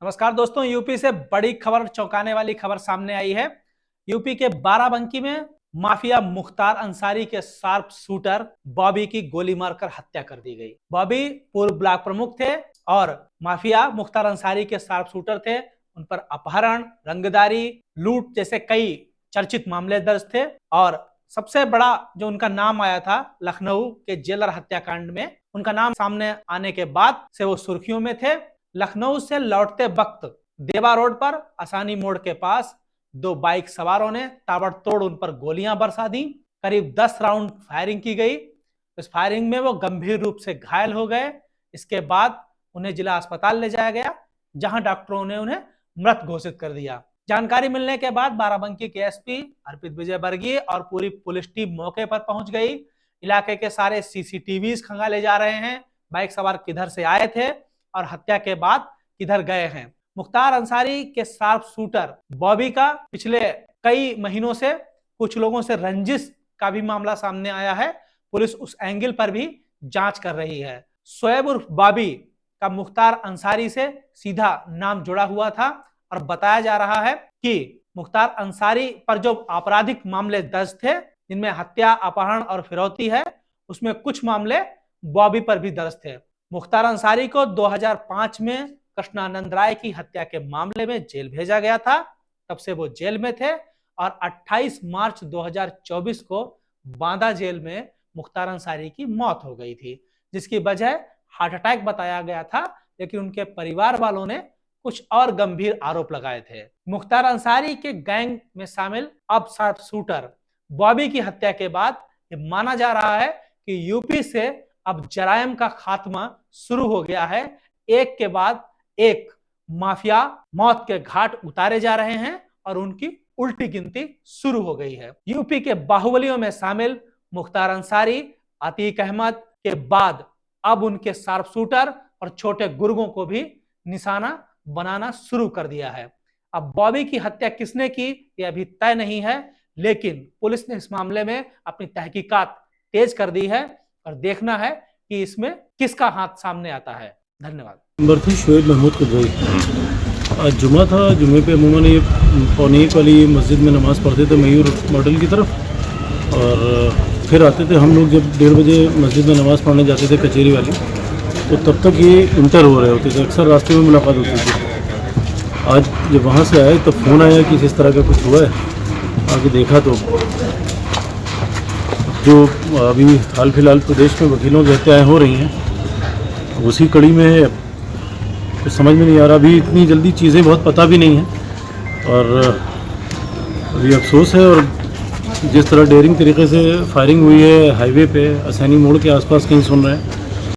नमस्कार दोस्तों, यूपी से बड़ी खबर, चौंकाने वाली खबर सामने आई है। यूपी के बाराबंकी में माफिया मुख्तार अंसारी के शार्प शूटर बॉबी की गोली मारकर हत्या कर दी गई। बॉबी पूर्व ब्लॉक प्रमुख थे और माफिया मुख्तार अंसारी के शार्प शूटर थे। उन पर अपहरण, रंगदारी, लूट जैसे कई चर्चित मामले दर्ज थे और सबसे बड़ा जो उनका नाम आया था लखनऊ के जेलर हत्याकांड में, उनका नाम सामने आने के बाद से वो सुर्खियों में थे। लखनऊ से लौटते वक्त देवा रोड पर आसानी मोड़ के पास दो बाइक सवारों ने ताबड़तोड़ उन पर गोलियां बरसा दी। करीब 10 राउंड फायरिंग की गई। इस फायरिंग में वो गंभीर रूप से घायल हो गए। इसके बाद उन्हें जिला अस्पताल ले जाया गया, जहां डॉक्टरों ने उन्हें मृत घोषित कर दिया। जानकारी मिलने के बाद बाराबंकी के एसपी अर्पित विजय वर्गीय और पूरी पुलिस टीम मौके पर पहुंच गई। इलाके के सारे सीसीटीवी खंगाले जा रहे हैं, बाइक सवार किधर से आए थे और हत्या के बाद किधर गए हैं। मुख्तार अंसारी के शार्प शूटर बॉबी का पिछले कई महीनों से कुछ लोगों से रंजिश का भी मामला सामने आया है। पुलिस उस एंगल पर भी जांच कर रही है। शोएब उर्फ बॉबी का मुख्तार अंसारी से सीधा नाम जुड़ा हुआ था और बताया जा रहा है कि मुख्तार अंसारी पर जो आपराधिक मामले दर्ज थे, जिनमें हत्या, अपहरण और फिरौती है, उसमें कुछ मामले बॉबी पर भी दर्ज थे। मुख्तार अंसारी को 2005 में कृष्णानंद राय की हत्या के मामले में जेल भेजा गया था। तब से वो जेल में थे और 28 मार्च 2024 को बांदा जेल में मुख्तार अंसारी की मौत हो गई थी, जिसकी वजह हार्ट अटैक बताया गया था। लेकिन उनके परिवार वालों ने कुछ और गंभीर आरोप लगाए थे। मुख्तार अंसारी के गैंग में शामिल अब शार्प शूटर बॉबी की हत्या के बाद ये माना जा रहा है कि यूपी से अब जरायम का खात्मा शुरू हो गया है। एक के बाद एक माफिया मौत के घाट उतारे जा रहे हैं और उनकी उल्टी गिनती शुरू हो गई है। यूपी के बाहुबलियों में शामिल मुख्तार अंसारी, अतीक अहमद के बाद अब उनके शार्प शूटर और छोटे गुर्गों को भी निशाना बनाना शुरू कर दिया है। अब बॉबी की हत्या किसने की यह अभी तय नहीं है, लेकिन पुलिस ने इस मामले में अपनी तहकीकात तेज कर दी है और देखना है कि इसमें किसका हाथ सामने आता है। धन्यवाद। नंबर थी शोएब महमूद कुदवई। आज जुमा था। जुमे पे अमूमन ये पौने एक वाली मस्जिद में नमाज़ पढ़ते थे मयूर मॉडल की तरफ, और फिर आते थे हम लोग जब 1:30 बजे मस्जिद में नमाज़ पढ़ने जाते थे कचेरी वाली, तो तब तक ये इंटर हो रहे होते थे। अक्सर रास्ते में मुलाकात होती थी। आज जब वहाँ से आए तो फ़ोन आया कि इस तरह का कुछ हुआ है। आगे देखा तो जो अभी हाल फिलहाल प्रदेश में वकीलों की हत्याएँ हो रही हैं, उसी कड़ी में कुछ समझ में नहीं आ रहा। अभी इतनी जल्दी चीज़ें बहुत पता भी नहीं हैं और अभी अफसोस है। और जिस तरह डेयरिंग तरीके से फायरिंग हुई है हाईवे पे, आसानी मोड़ के आसपास कहीं सुन रहे हैं,